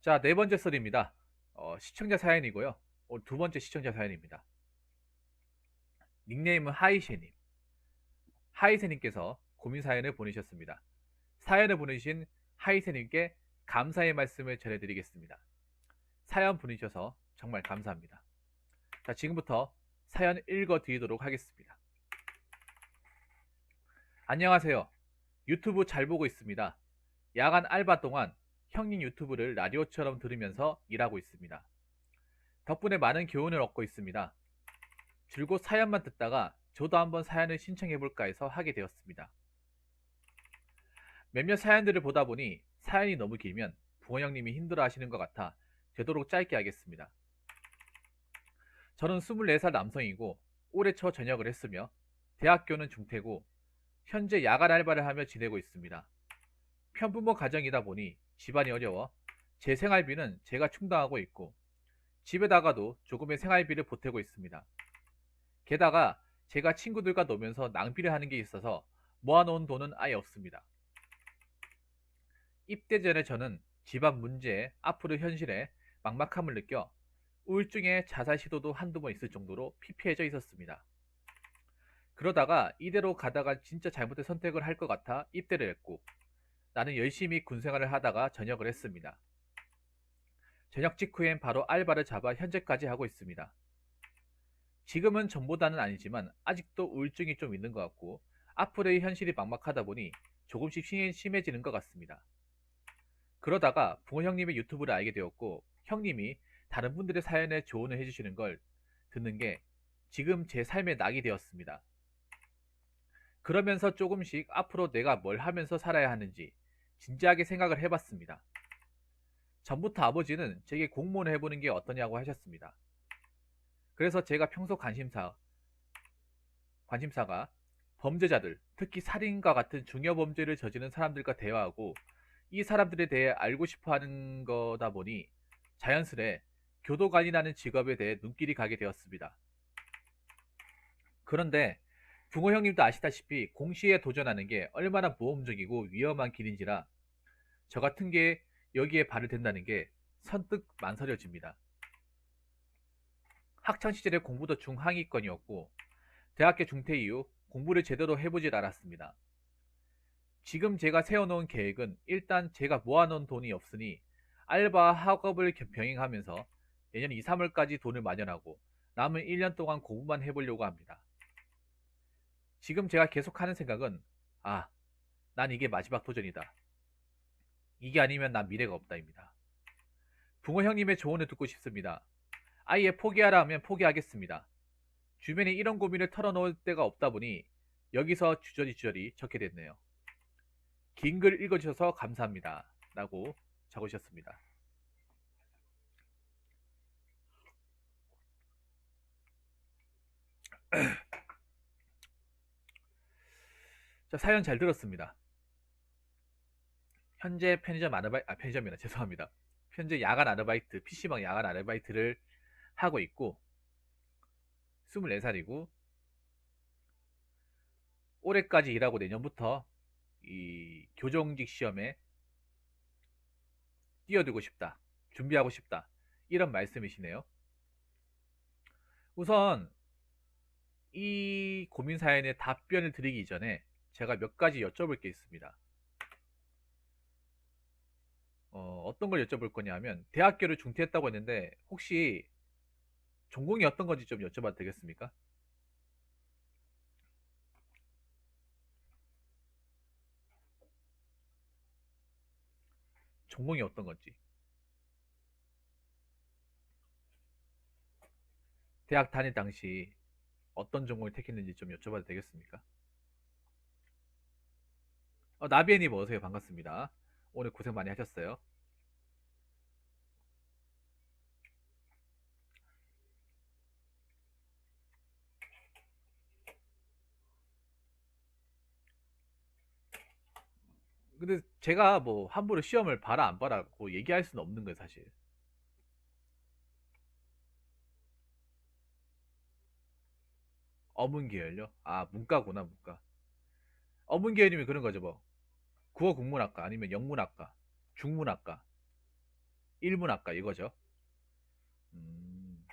자, 네 번째 썰입니다. 시청자 사연이고요. 오늘 두 번째 시청자 사연입니다. 닉네임은 하이셰님. 하이세님께서 고민 사연을 보내셨습니다. 사연을 보내주신 하이세님께 감사의 말씀을 전해드리겠습니다. 사연 보내주셔서 정말 감사합니다. 자, 지금부터 사연 읽어드리도록 하겠습니다. 안녕하세요. 유튜브 잘 보고 있습니다. 야간 알바 동안 형님 유튜브를 라디오처럼 들으면서 일하고 있습니다. 덕분에 많은 교훈을 얻고 있습니다. 줄곧 사연만 듣다가 저도 한번 사연을 신청해볼까 해서 하게 되었습니다. 몇몇 사연들을 보다 보니 사연이 너무 길면 붕어 형님이 힘들어 하시는 것 같아 되도록 짧게 하겠습니다. 저는 24살 남성이고 올해 초 전역을 했으며 대학교는 중퇴고 현재 야간 알바를 하며 지내고 있습니다. 편부모 가정이다 보니 집안이 어려워 제 생활비는 제가 충당하고 있고 집에다가도 조금의 생활비를 보태고 있습니다. 게다가 제가 친구들과 노면서 낭비를 하는 게 있어서 모아놓은 돈은 아예 없습니다. 입대 전에 저는 집안 문제에 앞으로 현실에 막막함을 느껴 우울증에 자살 시도도 한두 번 있을 정도로 피폐해져 있었습니다. 그러다가 이대로 가다가 진짜 잘못된 선택을 할 것 같아 입대를 했고 나는 열심히 군생활을 하다가 전역을 했습니다. 전역 직후엔 바로 알바를 잡아 현재까지 하고 있습니다. 지금은 전보다는 아니지만 아직도 우울증이 좀 있는 것 같고 앞으로의 현실이 막막하다 보니 조금씩 심해지는 것 같습니다. 그러다가 붕어 형님의 유튜브를 알게 되었고 형님이 다른 분들의 사연에 조언을 해주시는 걸 듣는 게 지금 제 삶의 낙이 되었습니다. 그러면서 조금씩 앞으로 내가 뭘 하면서 살아야 하는지 진지하게 생각을 해봤습니다. 전부터 아버지는 제게 공무원을 해보는 게 어떠냐고 하셨습니다. 그래서 제가 평소 관심사가 범죄자들, 특히 살인과 같은 중요 범죄를 저지른 사람들과 대화하고 이 사람들에 대해 알고 싶어 하는 거다 보니 자연스레 교도관이라는 직업에 대해 눈길이 가게 되었습니다. 그런데 붕어 형님도 아시다시피 공시에 도전하는 게 얼마나 모험적이고 위험한 길인지라 저 같은 게 여기에 발을 댄다는 게 선뜻 망설여집니다. 학창시절에 공부도 중하위권이었고 대학교 중퇴 이후 공부를 제대로 해보질 않았습니다. 지금 제가 세워놓은 계획은 일단 제가 모아놓은 돈이 없으니 알바 학업을 병행하면서 내년 2, 3월까지 돈을 마련하고 남은 1년 동안 공부만 해보려고 합니다. 지금 제가 계속하는 생각은 난 이게 마지막 도전이다. 이게 아니면 난 미래가 없다입니다. 붕어 형님의 조언을 듣고 싶습니다. 아예 포기하라 하면 포기하겠습니다. 주변에 이런 고민을 털어놓을 데가 없다 보니 여기서 주저리 적게 됐네요. 긴 글 읽어주셔서 감사합니다. 라고 적으셨습니다. 자, 사연 잘 들었습니다. 현재 편의점이라 죄송합니다. 현재 야간 아르바이트, PC방 야간 아르바이트를 하고 있고 24살이고 올해까지 일하고 내년부터 이 교정직 시험에 뛰어들고 싶다. 준비하고 싶다. 이런 말씀이시네요. 우선 이 고민 사연에 답변을 드리기 전에 제가 몇 가지 여쭤볼 게 있습니다. 어떤 걸 여쭤볼 거냐면 대학교를 중퇴했다고 했는데 혹시 전공이 어떤 건지 좀 여쭤봐도 되겠습니까? 전공이 어떤 건지. 대학 다닐 당시 어떤 전공을 택했는지 좀 여쭤봐도 되겠습니까? 나비애님 어서오세요. 반갑습니다. 오늘 고생 많이 하셨어요. 근데 제가 뭐 함부로 시험을 봐라 안 봐라고 얘기할 수는 없는 거예요, 사실. 어문 계열요? 문과구나, 문과. 어문 계열이면 그런 거죠, 뭐. 국어 국문학과 아니면 영문학과, 중문학과. 일문학과 이거죠. 음,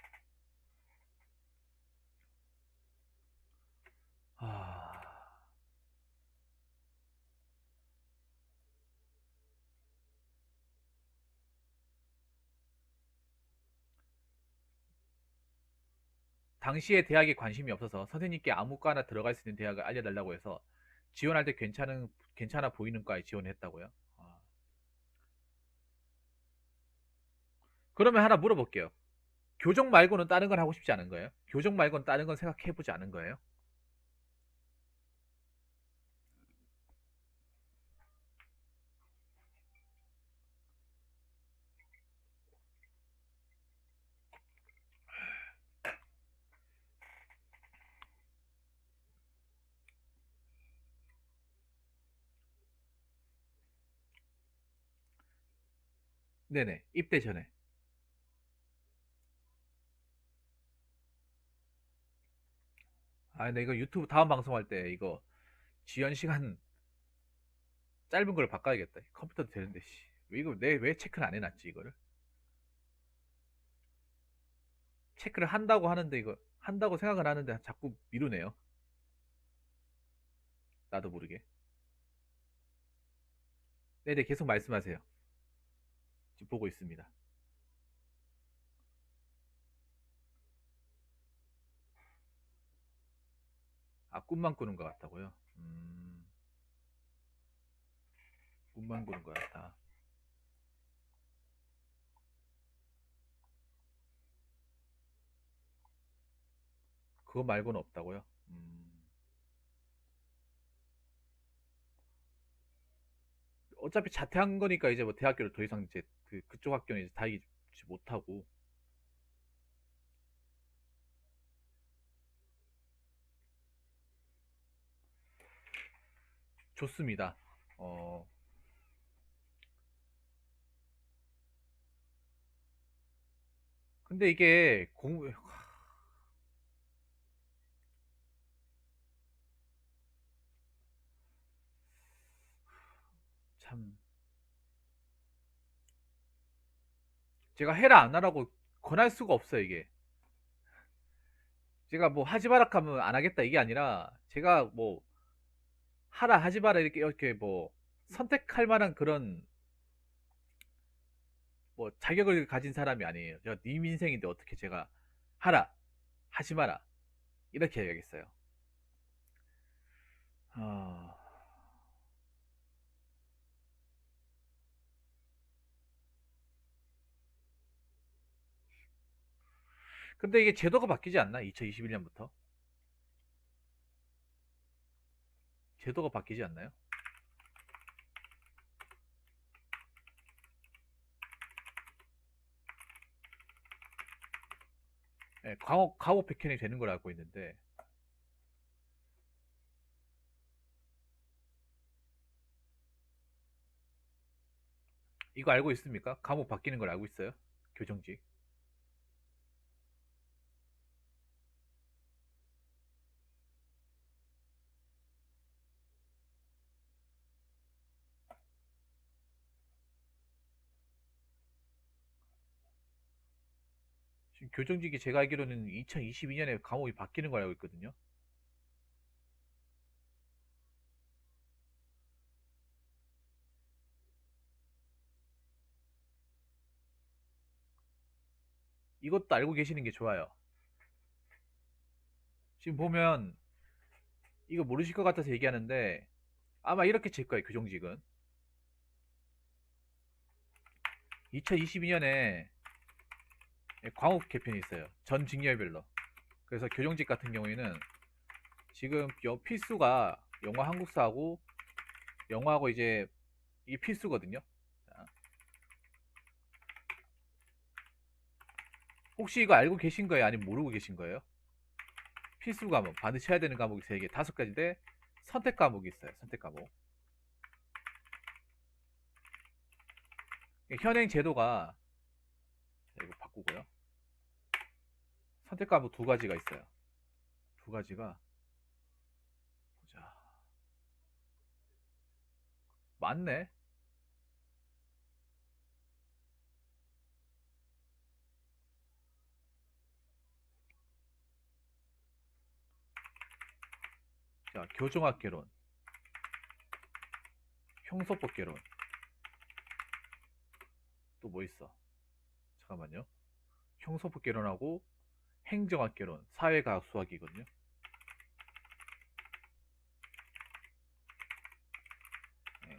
아, 당시에 대학에 관심이 없어서 선생님께 아무과나 들어갈 수 있는 대학을 알려달라고 해서 지원할 때 괜찮아 보이는 과에 지원했다고요? 아, 그러면 하나 물어볼게요. 교정 말고는 다른 걸 하고 싶지 않은 거예요? 교정 말고는 다른 건 생각해보지 않은 거예요? 네네, 입대 전에. 아, 근데 이거 유튜브 다음 방송할 때 이거 지연 시간 짧은 걸 바꿔야겠다. 컴퓨터도 되는데, 씨. 이거 왜 체크를 안 해놨지, 이거를? 체크를 한다고 하는데, 이거, 한다고 생각은 하는데 자꾸 미루네요. 나도 모르게. 네네, 계속 말씀하세요. 지금 보고 있습니다. 아, 꿈만 꾸는 것 같다고요? 꿈만 꾸는 것 같다. 그거 말고는 없다고요? 어차피 자퇴한 거니까 이제 뭐 대학교를 더 이상 이제 그쪽 학교는 이제 다니지 못하고. 좋습니다. 어, 근데 이게 참, 제가 해라 안 하라고 권할 수가 없어요, 이게. 제가 뭐 하지 마라 하면 안 하겠다 이게 아니라 제가 뭐 하라 하지 마라 이렇게 뭐 선택할 만한 그런 뭐 자격을 가진 사람이 아니에요. 제가 님 인생인데 어떻게 제가 하라 하지 마라 이렇게 해야겠어요. 어... 근데 이게 제도가 바뀌지 않나? 2021년부터 제도가 바뀌지 않나요? 예, 과목 백현이 되는 걸 알고 있는데 이거 알고 있습니까? 과목 바뀌는 걸 알고 있어요? 교정직. 지금 교정직이 제가 알기로는 2022년에 과목이 바뀌는 걸 알고 있거든요. 이것도 알고 계시는 게 좋아요. 지금 보면 이거 모르실 것 같아서 얘기하는데 아마 이렇게 칠 거예요. 교정직은 2022년에 과목 개편이 있어요. 전 직렬별로. 그래서 교정직 같은 경우에는 지금 필수가 영어 한국사하고 영어하고 이제 이게 필수거든요. 자, 혹시 이거 알고 계신 거예요? 아니면 모르고 계신 거예요? 필수 과목 반드시 해야 되는 과목이 3개, 5가지인데 선택 과목이 있어요. 선택 과목. 현행 제도가 이거 바꾸고요. 선택 과목 2가지가 있어요. 2가지가 보자. 맞네. 자, 교정학개론, 형소법개론, 또 뭐 있어? 잠깐만요. 형소법개론하고 행정학개론, 사회과학 수학이거든요. 네.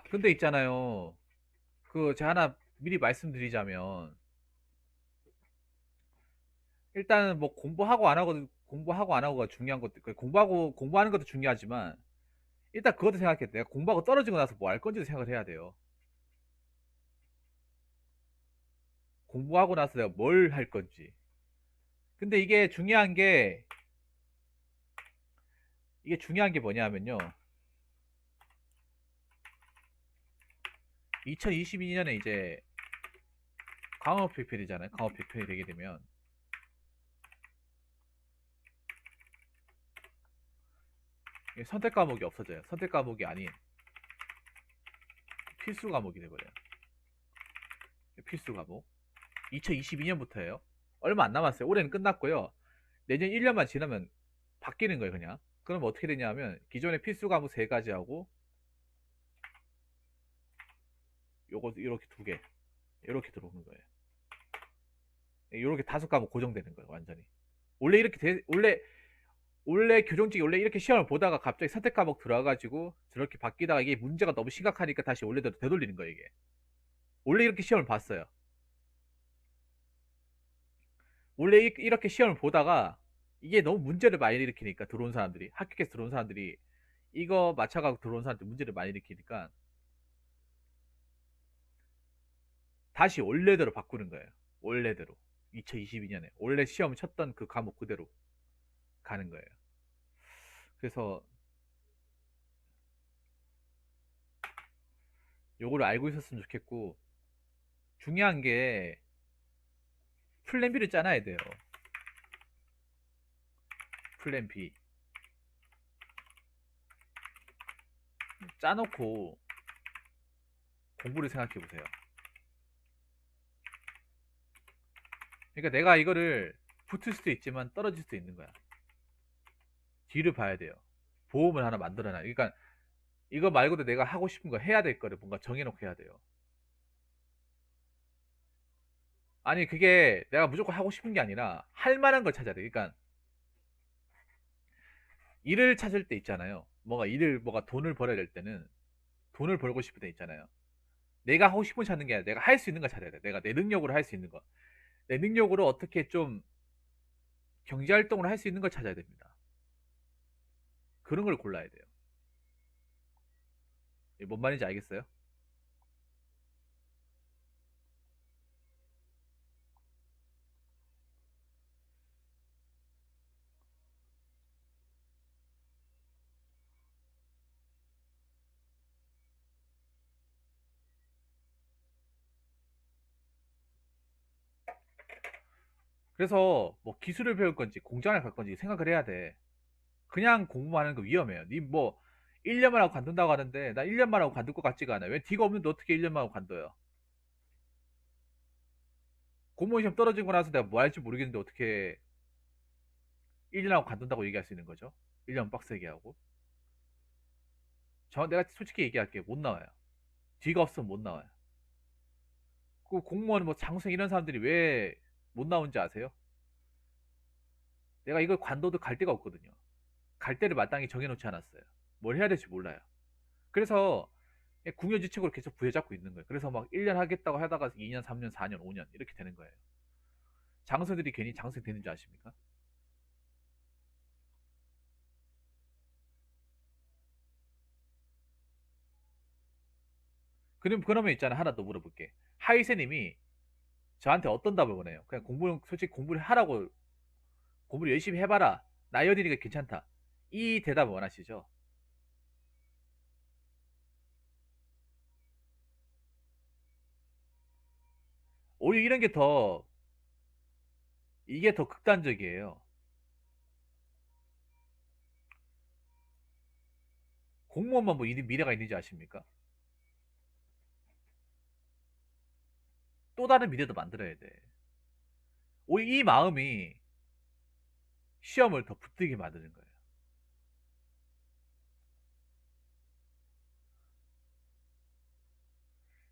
근데 있잖아요. 제가 하나 미리 말씀드리자면, 일단은 뭐 공부하고 안 하고가 중요한 것도, 공부하는 것도 중요하지만, 일단 그것도 생각해. 내가 공부하고 떨어지고 나서 뭐 할 건지도 생각을 해야 돼요. 공부하고 나서 내가 뭘 할 건지. 근데 이게 중요한 게 뭐냐면요. 2022년에 이제 강업 필필이잖아요. 강업 필필이 되게 되면 선택 과목이 없어져요. 선택 과목이 아닌 필수 과목이 돼버려요. 필수 과목. 2022년부터예요. 얼마 안 남았어요. 올해는 끝났고요. 내년 1년만 지나면 바뀌는 거예요, 그냥. 그럼 어떻게 되냐면 기존의 필수 과목 3가지 하고 요거 이렇게 2개 이렇게 들어오는 거예요. 이렇게 5과목 고정되는 거예요, 완전히. 원래 원래 교정직이 원래 이렇게 시험을 보다가 갑자기 선택 과목 들어와가지고 저렇게 바뀌다가 이게 문제가 너무 심각하니까 다시 원래대로 되돌리는 거예요, 이게. 원래 이렇게 시험을 봤어요. 원래 이렇게 시험을 보다가 이게 너무 문제를 많이 일으키니까 합격해서 들어온 사람들이 이거 맞춰가고 들어온 사람들 문제를 많이 일으키니까 다시 원래대로 바꾸는 거예요. 원래대로. 2022년에 원래 시험 쳤던 그 과목 그대로 가는 거예요. 그래서 요거를 알고 있었으면 좋겠고, 중요한 게 플랜 B를 짜놔야 돼요. 플랜 B 짜놓고 공부를 생각해 보세요. 그러니까 내가 이거를 붙을 수도 있지만 떨어질 수도 있는 거야. 뒤를 봐야 돼요. 보험을 하나 만들어놔. 그러니까 이거 말고도 내가 하고 싶은 거 해야 될 거를 뭔가 정해놓고 해야 돼요. 아니, 그게 내가 무조건 하고 싶은 게 아니라 할 만한 걸 찾아야 돼. 그러니까 일을 찾을 때 있잖아요. 뭐가 돈을 벌어야 될 때는 돈을 벌고 싶을 때 있잖아요. 내가 하고 싶은 거 찾는 게 아니라 내가 할 수 있는 걸 찾아야 돼. 내가 내 능력으로 할 수 있는 거. 내 능력으로 어떻게 좀 경제활동을 할 수 있는 걸 찾아야 됩니다. 그런 걸 골라야 돼요. 뭔 말인지 알겠어요? 그래서 뭐 기술을 배울 건지 공장을 갈 건지 생각을 해야 돼. 그냥 공부만 하는 거 위험해요. 니 뭐 1년만 하고 관둔다고 하는데 나 1년만 하고 관둘 것 같지가 않아요. 왜 뒤가 없는데 어떻게 1년만 하고 관둬요? 공무원 시험 떨어지고 나서 내가 뭐 할지 모르겠는데 어떻게 1년 하고 관둔다고 얘기할 수 있는 거죠? 1년 빡세게 하고. 내가 솔직히 얘기할게요. 못 나와요. 뒤가 없으면 못 나와요. 그 공무원 뭐 장수생 이런 사람들이 왜 못 나오는지 아세요? 내가 이걸 관둬도 갈 데가 없거든요. 갈 데를 마땅히 정해놓지 않았어요. 뭘 해야 될지 몰라요. 그래서 궁여지책으로 계속 부여잡고 있는 거예요. 그래서 막 1년 하겠다고 하다가 2년, 3년, 4년, 5년 이렇게 되는 거예요. 장수들이 괜히 장수생 되는지 아십니까? 그러면 있잖아. 하나 더 물어볼게. 하이세님이 저한테 어떤 답을 원해요? 그냥 솔직히 공부를 하라고, 공부를 열심히 해봐라. 나이어디니까 괜찮다. 이 대답을 원하시죠? 오히려 이게 더 극단적이에요. 공무원만 뭐 미래가 있는지 아십니까? 또 다른 미래도 만들어야 돼. 오히려 이 마음이 시험을 더 붙들게 만드는 거예요.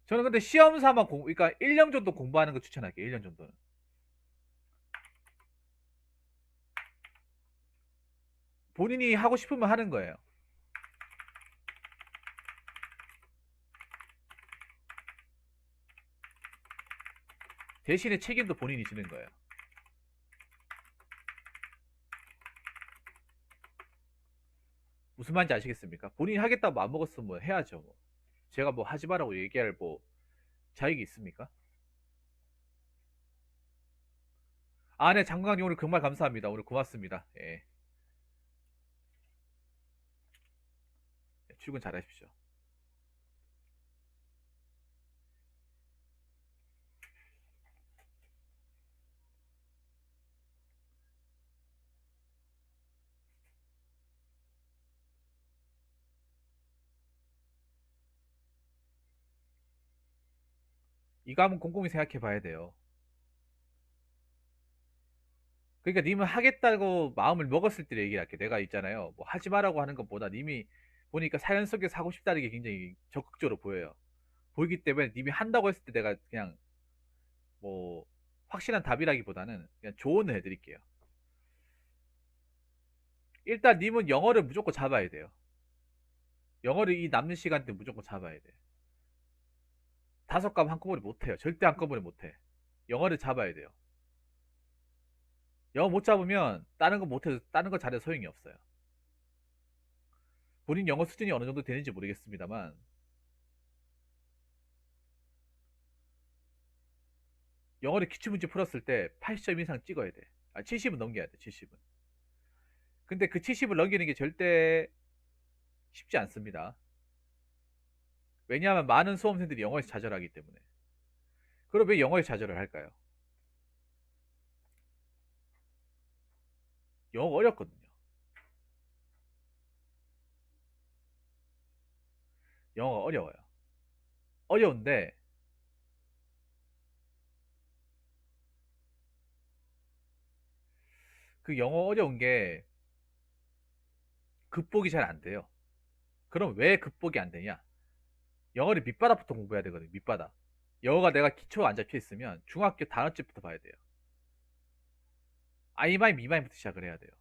저는 근데 시험사만 그러니까 1년 정도 공부하는 거 추천할게요. 1년 정도는. 본인이 하고 싶으면 하는 거예요. 대신에 책임도 본인이 지는 거예요. 무슨 말인지 아시겠습니까? 본인이 하겠다고 마음먹었으면 뭐 해야죠. 뭐. 제가 뭐 하지 말라고 얘기할 뭐 자격이 있습니까? 아, 네, 장관님 오늘 정말 감사합니다. 오늘 고맙습니다. 예. 출근 잘하십시오. 이거 한번 곰곰이 생각해 봐야 돼요. 그러니까 님은 하겠다고 마음을 먹었을 때 얘기를 할게. 내가 있잖아요. 뭐 하지 마라고 하는 것보다 님이 보니까 사연 속에서 하고 싶다는 게 굉장히 적극적으로 보여요. 보이기 때문에 님이 한다고 했을 때 내가 그냥 뭐 확실한 답이라기보다는 그냥 조언을 해드릴게요. 일단 님은 영어를 무조건 잡아야 돼요. 영어를 이 남는 시간 때 무조건 잡아야 돼. 5과목 한꺼번에 못해요. 절대 한꺼번에 못해. 영어를 잡아야 돼요. 영어 못 잡으면 다른 거 못해도 다른 거 잘해도 소용이 없어요. 본인 영어 수준이 어느 정도 되는지 모르겠습니다만 영어를 기출문제 풀었을 때 80점 이상 찍어야 돼. 아, 70은 넘겨야 돼. 70은. 근데 그 70을 넘기는 게 절대 쉽지 않습니다. 왜냐하면 많은 수험생들이 영어에서 좌절하기 때문에. 그럼 왜 영어에서 좌절을 할까요? 영어가 어렵거든요. 영어가 어려워요. 어려운데 그 영어 어려운 게 극복이 잘 안 돼요. 그럼 왜 극복이 안 되냐? 영어를 밑바닥부터 공부해야 되거든요. 밑바닥. 영어가 내가 기초가 안 잡혀 있으면 중학교 단어집부터 봐야 돼요. 아이마이 미마이부터 시작을 해야 돼요.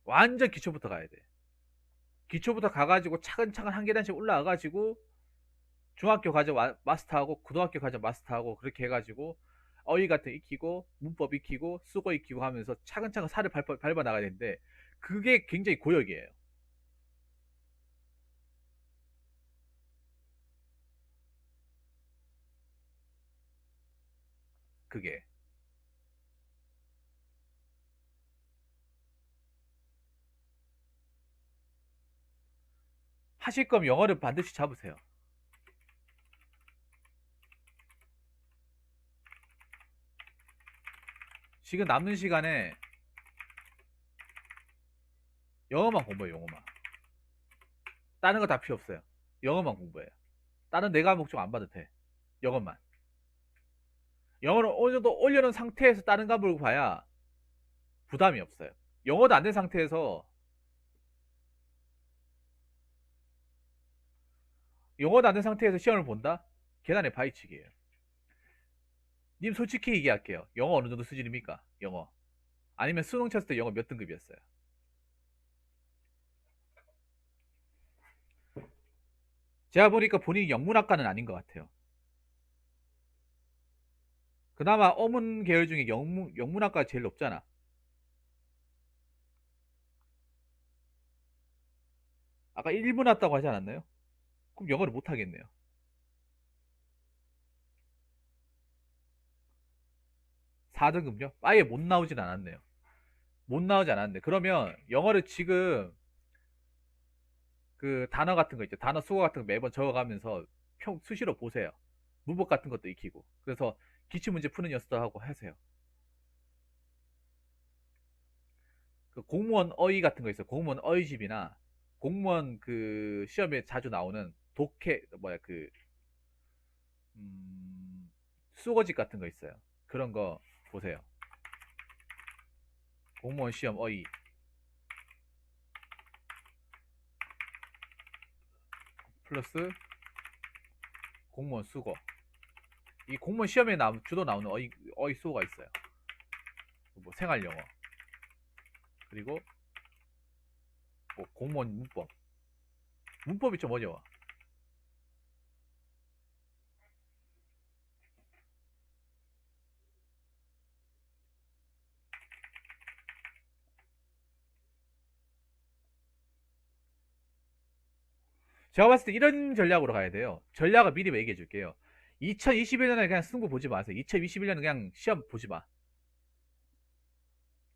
완전 기초부터 가야 돼. 기초부터 가가지고 차근차근 한 계단씩 올라와가지고 중학교 과정 마스터하고 고등학교 과정 마스터하고 그렇게 해가지고 어휘 같은 거 익히고 문법 익히고 수거 익히고 하면서 차근차근 살을 밟아 나가야 되는데 그게 굉장히 고역이에요. 그게 하실 거면 영어를 반드시 잡으세요. 지금 남는 시간에 영어만 공부해요. 영어만. 다른 거 다 필요 없어요. 영어만 공부해요. 다른 네 과목 좀 안 봐도 돼. 영어만. 영어를 어느 정도 올려놓은 상태에서 다른 과목을 봐야 부담이 없어요. 영어도 안 된 상태에서 영어도 안 된 상태에서 시험을 본다? 계단의 바위치기예요. 님 솔직히 얘기할게요. 영어 어느 정도 수준입니까? 영어. 아니면 수능 쳤을 때 영어 몇 등급이었어요? 제가 보니까 본인이 영문학과는 아닌 것 같아요. 그나마 어문 계열 중에 영문학과가 제일 높잖아. 아까 1분 왔다고 하지 않았나요? 그럼 영어를 못 하겠네요. 사 4등급요? 아예 못 나오진 않았네요. 못 나오지 않았는데 그러면 영어를 지금 그 단어 같은 거 있죠. 단어 수거 같은 거 매번 적어가면서 수시로 보세요. 문법 같은 것도 익히고. 그래서 기출문제 푸는 연습도 하고 하세요. 그 공무원 어휘 같은 거 있어요. 공무원 어휘집이나 공무원 그 시험에 자주 나오는 독해 뭐야 그 수거집 같은 거 있어요. 그런 거 보세요. 공무원 시험 어이 플러스 공무원 수거. 이 공무원 시험에 주로 나오는 어이 수거가 있어요. 뭐 생활 영어 그리고 뭐 공무원 문법이 좀 어려워. 제가 봤을 때 이런 전략으로 가야 돼요. 전략을 미리 얘기해 줄게요. 2021년에 그냥 승부 보지 마세요. 2021년은 그냥 시험 보지 마.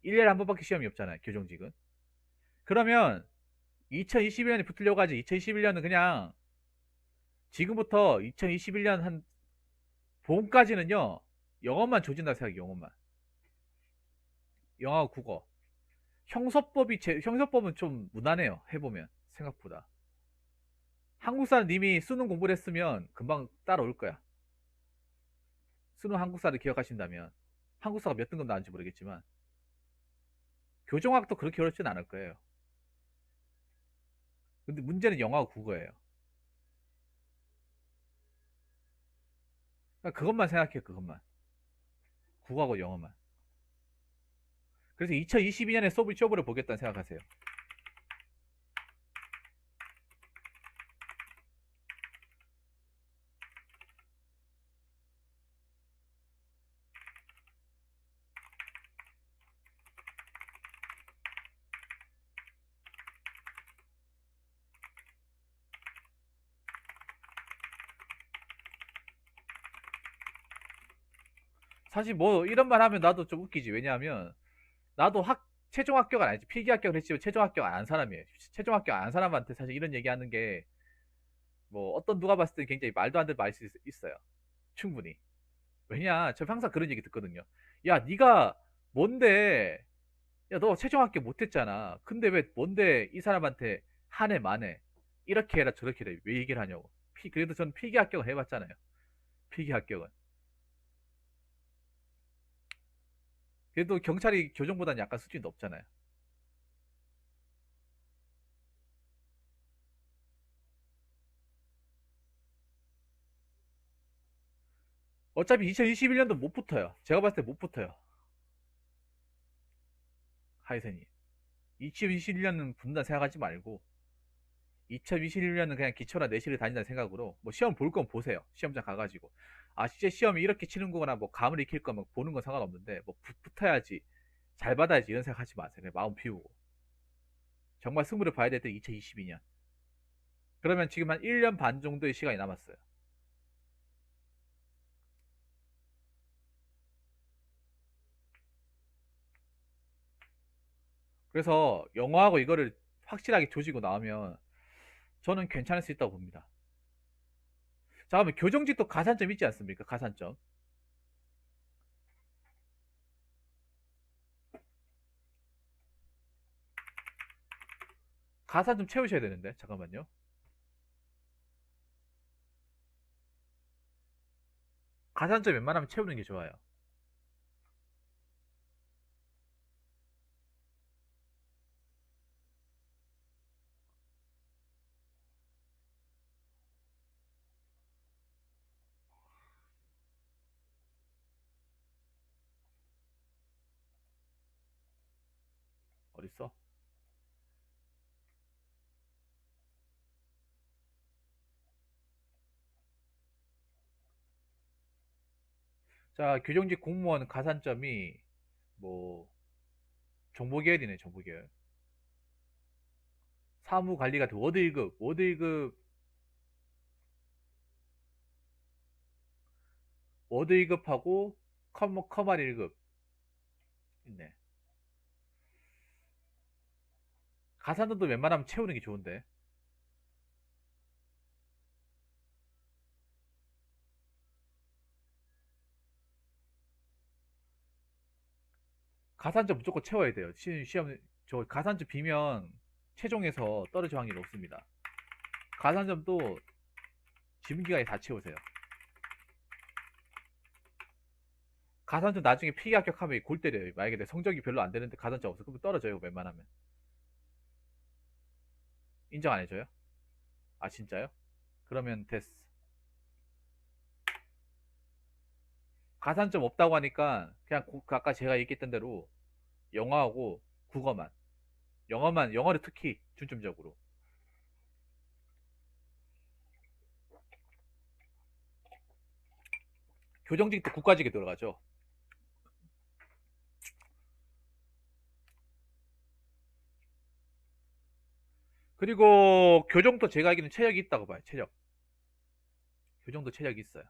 1년에 한 번밖에 시험이 없잖아요. 교정직은. 그러면 2021년에 붙으려고 하지. 2021년은 그냥 지금부터 2021년 한 봄까지는요. 영어만 조진다 생각해. 영어만. 영어하고 국어. 형사법은 좀 무난해요. 해보면 생각보다. 한국사는 이미 수능 공부를 했으면 금방 따라올 거야. 수능 한국사를 기억하신다면 한국사가 몇 등급 나왔는지 모르겠지만 교정학도 그렇게 어렵진 않을 거예요. 근데 문제는 영어하고 국어예요. 그러니까 그것만 생각해요. 그것만. 국어하고 영어만. 그래서 2022년에 쇼부를 보겠다는 생각하세요. 사실 뭐 이런 말 하면 나도 좀 웃기지. 왜냐하면 나도 최종 합격은 아니지. 필기 합격을 했지만 최종 합격 안 한 사람이에요. 최종 합격 안 한 사람한테 사실 이런 얘기하는 게 뭐 어떤 누가 봤을 때 굉장히 말도 안 되는 말일 수 있어요. 충분히. 왜냐, 저 항상 그런 얘기 듣거든요. 야, 네가 뭔데? 야, 너 최종 합격 못했잖아. 근데 왜 뭔데 이 사람한테 한 해 만에 이렇게 해라 저렇게 해라 왜 얘기를 하냐고. 그래도 전 필기 합격을 해봤잖아요. 필기 합격은. 그래도 경찰이 교정보다는 약간 수준이 높잖아요. 어차피 2021년도 못 붙어요. 제가 봤을 때 못 붙어요. 하이센이. 2021년은 붙는다 생각하지 말고 2021년은 그냥 기초나 내신을 다닌다는 생각으로 뭐 시험 볼 건 보세요. 시험장 가가지고 아 진짜 시험이 이렇게 치는 거나 뭐 감을 익힐 거면 보는 건 상관없는데 뭐 붙어야지 잘 받아야지 이런 생각하지 마세요. 그냥 마음 비우고 정말 승부를 봐야 될 때 2022년. 그러면 지금 한 1년 반 정도의 시간이 남았어요. 그래서 영어하고 이거를 확실하게 조지고 나오면 저는 괜찮을 수 있다고 봅니다. 자, 그러면 교정직도 가산점 있지 않습니까? 가산점. 가산점 채우셔야 되는데, 잠깐만요. 가산점 웬만하면 채우는 게 좋아요. 어딨어? 자, 교정직 공무원 가산점이 뭐 정보계열이네, 정보계열. 사무관리 같은 워드 1급, 워드 1급, 워드 1급하고 커말 1급 있네. 가산점도 웬만하면 채우는 게 좋은데. 가산점 무조건 채워야 돼요. 시험, 저 가산점 비면 최종에서 떨어질 확률이 높습니다. 가산점도 지문기간에 다 채우세요. 가산점 나중에 피기 합격하면 골 때려요. 만약에 내 성적이 별로 안 되는데 가산점 없어. 그러면 떨어져요. 웬만하면. 인정 안 해줘요? 아 진짜요? 그러면 됐어. 가산점 없다고 하니까 그냥 아까 제가 얘기했던 대로 영어하고 국어만. 영어를 특히 중점적으로. 교정직 때 국가직에 들어가죠. 그리고 교정도 제가 알기로는 체력이 있다고 봐요. 체력. 교정도 체력이 있어요.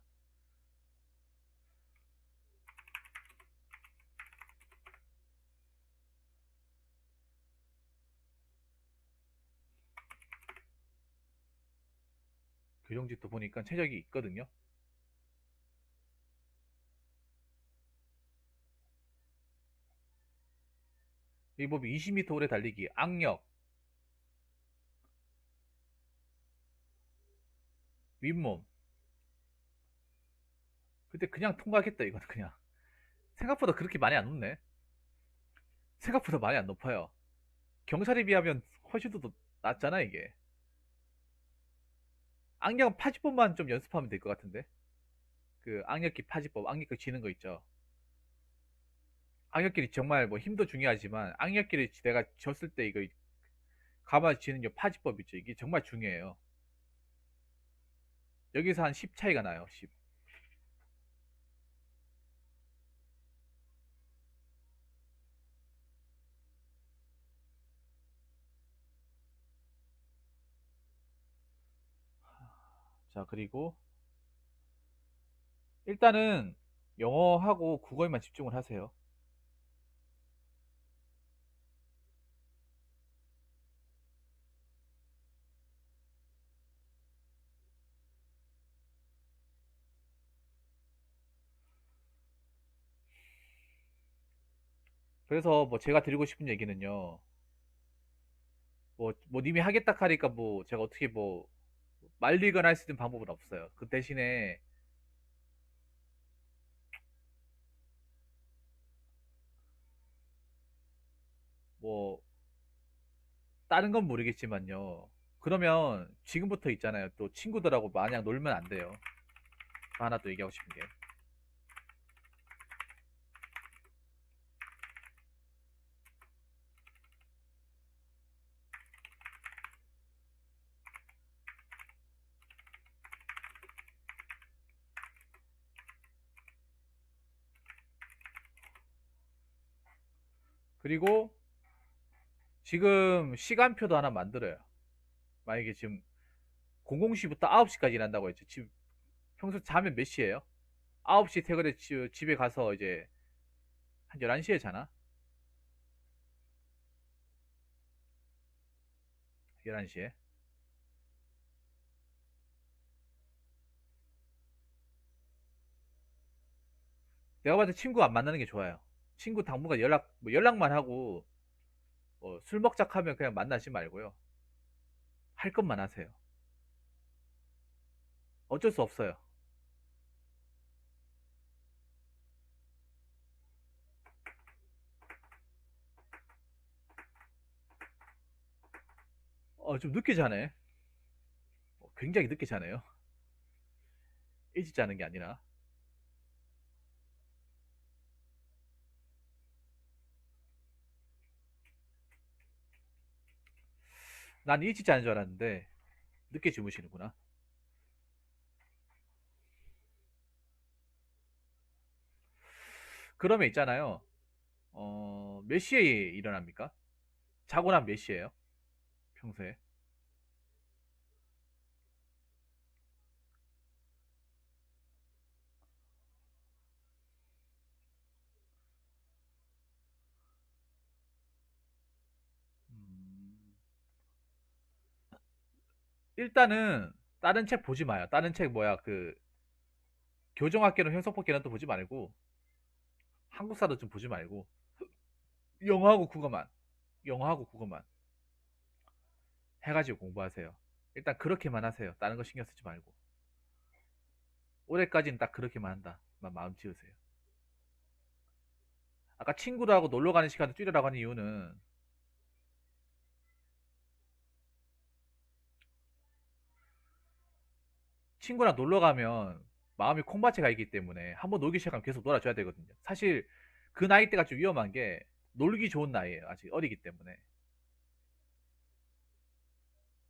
교정직도 보니까 체력이 있거든요. 이 법이 20m 오래 달리기, 악력, 윗몸. 그때 그냥 통과하겠다 이거는 그냥. 생각보다 그렇게 많이 안 높네. 생각보다 많이 안 높아요. 경찰에 비하면 훨씬 더 낮잖아 이게. 악력은 파지법만 좀 연습하면 될 것 같은데. 그 악력기 파지법, 악력기 지는 거 있죠. 악력끼리 정말 뭐 힘도 중요하지만 악력끼리 내가 졌을 때 이거 가만히 지는 요 파지법 있죠. 이게 정말 중요해요. 여기서 한 10 차이가 나요. 10. 자, 그리고 일단은 영어하고 국어에만 집중을 하세요. 그래서 뭐 제가 드리고 싶은 얘기는요. 뭐 님이 하겠다 하니까 뭐 제가 어떻게 뭐 말리거나 할 수 있는 방법은 없어요. 그 대신에 뭐 다른 건 모르겠지만요. 그러면 지금부터 있잖아요. 또 친구들하고 마냥 놀면 안 돼요. 하나 또 얘기하고 싶은 게. 그리고 지금 시간표도 하나 만들어요. 만약에 지금 00시부터 9시까지 일한다고 했죠. 지금 평소 자면 몇 시에요? 9시 퇴근해 집에 가서 이제 한 11시에 자나? 11시에. 내가 봤을 때 친구 안 만나는 게 좋아요. 친구 당분간 뭐 연락만 하고 술 먹자 하면 그냥 만나지 말고요. 할 것만 하세요. 어쩔 수 없어요. 좀 늦게 자네. 굉장히 늦게 자네요. 일찍 자는 게 아니라. 난 일찍 자는 줄 알았는데 늦게 주무시는구나. 그러면 있잖아요. 몇 시에 일어납니까? 자고 나면 몇 시에요? 평소에? 음, 일단은 다른 책 보지 마요. 다른 책 뭐야 그 교정학개론 형성법개론도 보지 말고 한국사도 좀 보지 말고 영어하고 국어만. 영어하고 국어만. 해가지고 공부하세요. 일단 그렇게만 하세요. 다른 거 신경 쓰지 말고. 올해까지는 딱 그렇게만 한다. 마음 지으세요. 아까 친구들하고 놀러 가는 시간을 줄이라고 하는 이유는 친구랑 놀러 가면 마음이 콩밭에 가 있기 때문에 한번 놀기 시작하면 계속 놀아줘야 되거든요. 사실 그 나이 대가 좀 위험한 게 놀기 좋은 나이에요. 아직 어리기 때문에.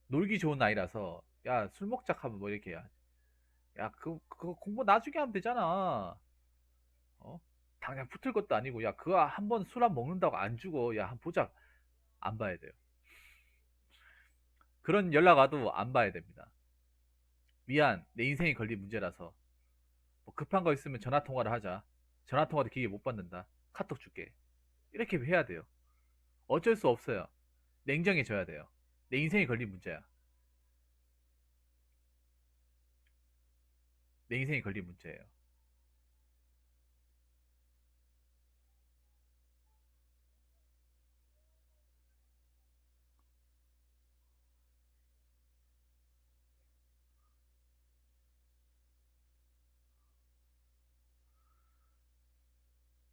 놀기 좋은 나이라서 야, 술 먹자 하면 뭐 이렇게 야, 그거 공부 나중에 하면 되잖아. 어? 당장 붙을 것도 아니고 야, 그거 한 번 술 안 먹는다고 안 죽어. 야, 한 보자. 안 봐야 돼요. 그런 연락 와도 안 봐야 됩니다. 미안, 내 인생이 걸린 문제라서. 뭐 급한 거 있으면 전화 통화를 하자. 전화 통화도 기회 못 받는다. 카톡 줄게. 이렇게 해야 돼요. 어쩔 수 없어요. 냉정해져야 돼요. 내 인생이 걸린 문제야. 내 인생이 걸린 문제예요.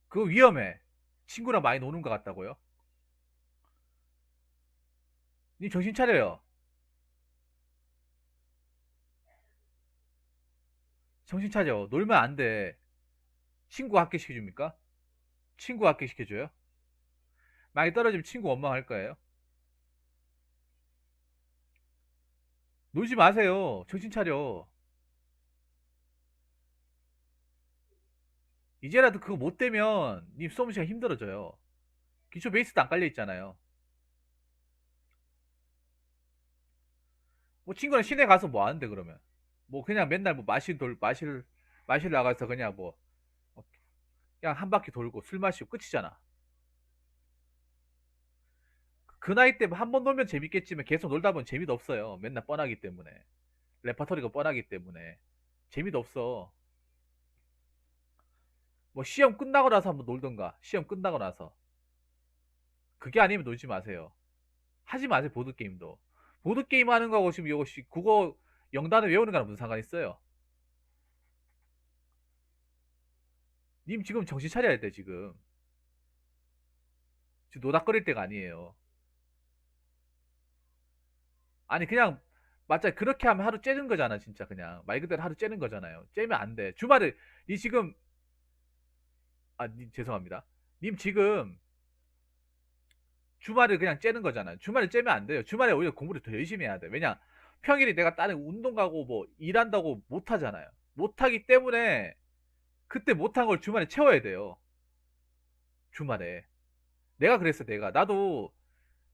그거 위험해. 친구랑 많이 노는 것 같다고요? 니 정신 차려요. 정신 차려. 놀면 안 돼. 친구 학교 시켜줍니까? 친구 학교 시켜줘요? 많이 떨어지면 친구 원망할 거예요? 놀지 마세요. 정신 차려. 이제라도 그거 못 되면 님 수업 시간 힘들어져요. 기초 베이스도 안 깔려 있잖아요. 뭐 친구랑 시내 가서 뭐 하는데 그러면? 뭐 그냥 맨날 뭐 마실 나가서 그냥 뭐 그냥 한 바퀴 돌고 술 마시고 끝이잖아. 그 나이 때 한 번 놀면 재밌겠지만 계속 놀다 보면 재미도 없어요. 맨날 뻔하기 때문에. 레파토리가 뻔하기 때문에. 재미도 없어. 뭐 시험 끝나고 나서 한번 놀던가. 시험 끝나고 나서. 그게 아니면 놀지 마세요. 하지 마세요, 보드게임도. 보드게임 하는 거하고 지금 이거 국어 영단을 외우는 거랑 무슨 상관 있어요? 님 지금 정신 차려야 돼, 지금. 지금 노닥거릴 때가 아니에요. 아니, 그냥, 맞아. 그렇게 하면 하루 째는 거잖아, 진짜 그냥. 말 그대로 하루 째는 거잖아요. 째면 안 돼. 주말에, 니 지금, 죄송합니다. 님 지금 주말을 그냥 째는 거잖아요. 주말에 째면 안 돼요. 주말에 오히려 공부를 더 열심히 해야 돼. 왜냐? 평일에 내가 다른 운동 가고 뭐 일한다고 못 하잖아요. 못 하기 때문에 그때 못한 걸 주말에 채워야 돼요. 주말에. 내가 그랬어, 내가. 나도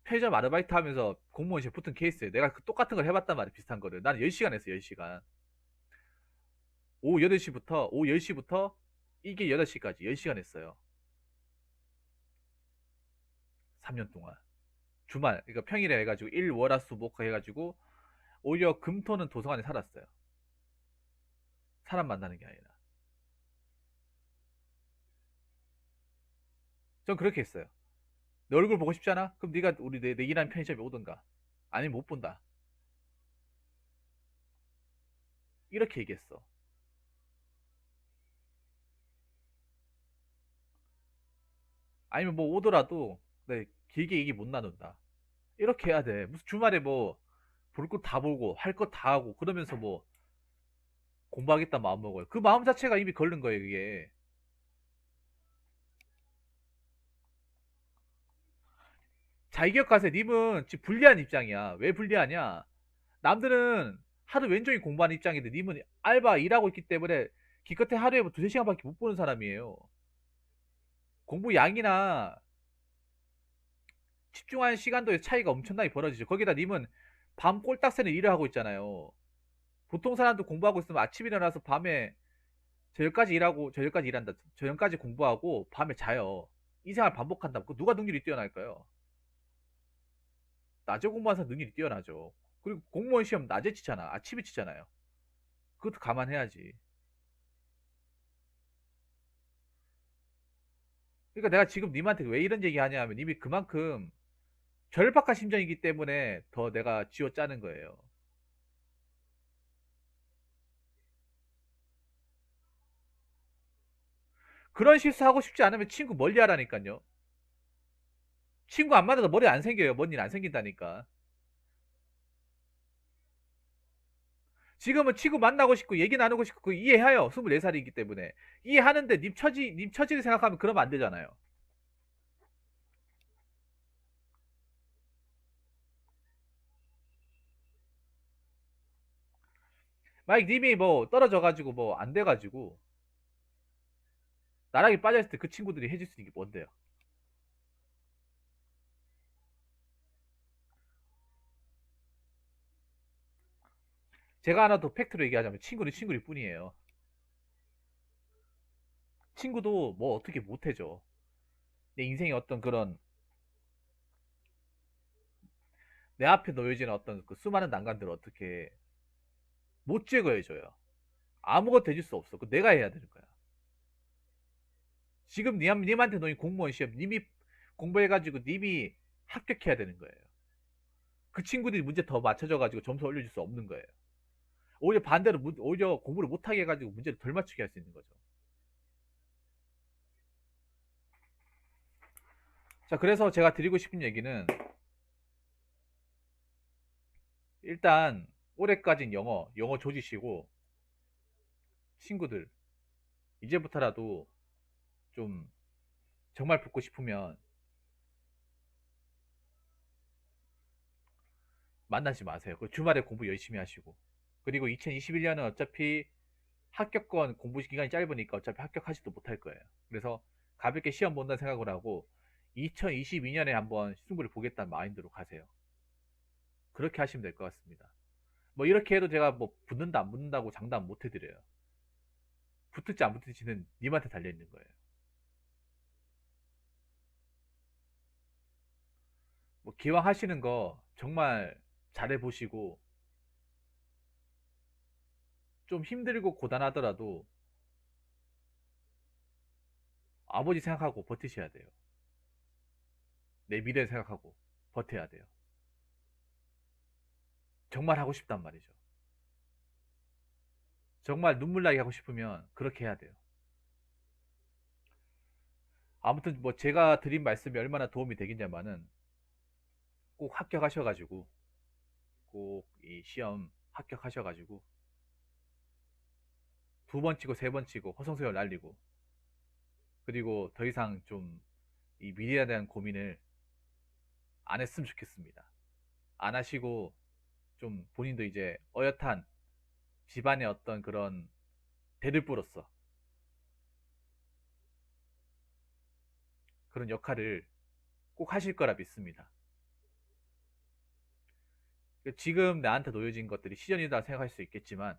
편의점 아르바이트 하면서 공무원 시험 붙은 케이스에 내가 그 똑같은 걸 해봤단 말이야, 비슷한 거를. 나는 10시간 했어, 10시간. 오후 10시부터 이게 8시까지 10시간 했어요. 3년 동안. 주말, 그러니까 평일에 해가지고 일, 월, 화, 수, 목 해가지고 오히려 금토는 도서관에 살았어요. 사람 만나는 게 아니라. 전 그렇게 했어요. 내 얼굴 보고 싶지 않아? 그럼 네가 우리 내 일하는 편의점에 오든가. 아니면 못 본다. 이렇게 얘기했어. 아니면 뭐 오더라도 네, 길게 얘기 못 나눈다. 이렇게 해야 돼. 무슨 주말에 뭐 볼 거 다 보고 할 거 다 하고 그러면서 뭐 공부하겠다 마음 먹어요. 그 마음 자체가 이미 걸른 거예요, 그게. 잘 기억하세요. 님은 지금 불리한 입장이야. 왜 불리하냐? 남들은 하루 왼종일 공부하는 입장인데 님은 알바 일하고 있기 때문에 기껏해 하루에 뭐 두세 시간밖에 못 보는 사람이에요. 공부 양이나 집중하는 시간도의 차이가 엄청나게 벌어지죠. 거기다 님은 밤 꼴딱새는 일을 하고 있잖아요. 보통 사람도 공부하고 있으면 아침 일어나서 밤에 저녁까지 일하고 저녁까지 일한다. 저녁까지 공부하고 밤에 자요. 이 생활 반복한다. 그 누가 능률이 뛰어날까요? 낮에 공부하는 사람 능률이 뛰어나죠. 그리고 공무원 시험 낮에 치잖아. 아침에 치잖아요. 그것도 감안해야지. 그러니까 내가 지금 님한테 왜 이런 얘기 하냐면 님이 그만큼 절박한 심정이기 때문에 더 내가 쥐어짜는 거예요. 그런 실수하고 싶지 않으면 친구 멀리 하라니까요. 친구 안 만나도 머리 안 생겨요. 뭔 일 안 생긴다니까. 지금은 친구 만나고 싶고 얘기 나누고 싶고 그 이해해요. 24살이기 때문에. 이해하는데 님 처지를 생각하면 그러면 안 되잖아요. 만약 님이 뭐 떨어져가지고 뭐 안 돼가지고 나락에 빠져있을 때 그 친구들이 해줄 수 있는 게 뭔데요? 제가 하나 더 팩트로 얘기하자면 친구는 친구일 뿐이에요. 친구도 뭐 어떻게 못해줘. 내 인생의 어떤 그런 내 앞에 놓여지는 어떤 그 수많은 난관들을 어떻게 못 제거해줘요. 아무것도 해줄 수 없어. 그 내가 해야 되는 거야. 지금 님한테 놓인 공무원 시험 님이 공부해가지고 님이 합격해야 되는 거예요. 그 친구들이 문제 더 맞춰줘가지고 점수 올려줄 수 없는 거예요. 오히려 반대로 오히려 공부를 못하게 해가지고 문제를 덜 맞추게 할 수 있는 거죠. 자, 그래서 제가 드리고 싶은 얘기는 일단 올해까진 영어 조지시고 친구들 이제부터라도 좀 정말 붙고 싶으면 만나지 마세요. 그 주말에 공부 열심히 하시고 그리고 2021년은 어차피 합격권 공부 기간이 짧으니까 어차피 합격하지도 못할 거예요. 그래서 가볍게 시험 본다는 생각을 하고 2022년에 한번 승부를 보겠다는 마인드로 가세요. 그렇게 하시면 될 것 같습니다. 뭐 이렇게 해도 제가 뭐 붙는다 안 붙는다고 장담 못 해드려요. 붙을지 안 붙을지는 님한테 달려있는 거예요. 뭐 기왕 하시는 거 정말 잘해보시고 좀 힘들고 고단하더라도 아버지 생각하고 버티셔야 돼요. 내 미래 생각하고 버텨야 돼요. 정말 하고 싶단 말이죠. 정말 눈물 나게 하고 싶으면 그렇게 해야 돼요. 아무튼 뭐 제가 드린 말씀이 얼마나 도움이 되겠냐마는 꼭 합격하셔가지고 꼭 이 시험 합격하셔가지고 두 번 치고 세 번 치고 허송세월 날리고 그리고 더 이상 좀 이 미래에 대한 고민을 안 했으면 좋겠습니다. 안 하시고 좀 본인도 이제 어엿한 집안의 어떤 그런 대들보로서 그런 역할을 꼭 하실 거라 믿습니다. 지금 나한테 놓여진 것들이 시련이다 생각할 수 있겠지만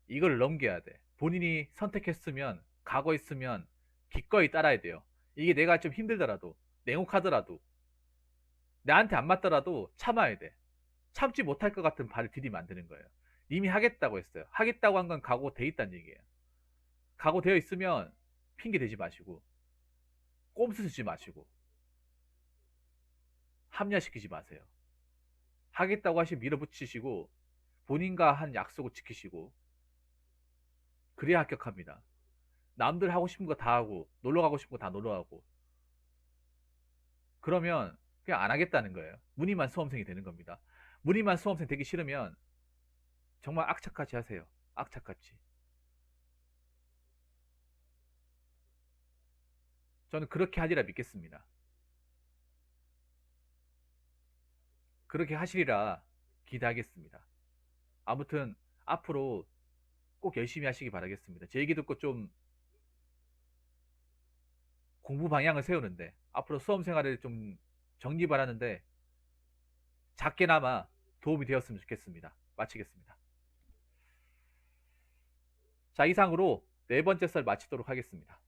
이걸 넘겨야 돼. 본인이 선택했으면 가고 있으면 기꺼이 따라야 돼요. 이게 내가 좀 힘들더라도 냉혹하더라도 나한테 안 맞더라도 참아야 돼. 참지 못할 것 같은 발을 디디면 안 되는 거예요. 이미 하겠다고 했어요. 하겠다고 한 건 각오돼 있다는 얘기예요. 각오되어 있으면 핑계 대지 마시고 꼼수 쓰지 마시고 합리화시키지 마세요. 하겠다고 하시면 밀어붙이시고 본인과 한 약속을 지키시고 그래야 합격합니다. 남들 하고 싶은 거 다 하고 놀러 가고 싶은 거 다 놀러 가고 그러면 그냥 안 하겠다는 거예요. 무늬만 수험생이 되는 겁니다. 무늬만 수험생 되기 싫으면 정말 악착같이 하세요. 악착같이. 저는 그렇게 하리라 믿겠습니다. 그렇게 하시리라 기대하겠습니다. 아무튼 앞으로 꼭 열심히 하시기 바라겠습니다. 제 얘기 듣고 좀 공부 방향을 세우는데 앞으로 수험 생활을 좀 정리바라는데 작게나마 도움이 되었으면 좋겠습니다. 마치겠습니다. 자, 이상으로 네 번째 썰 마치도록 하겠습니다.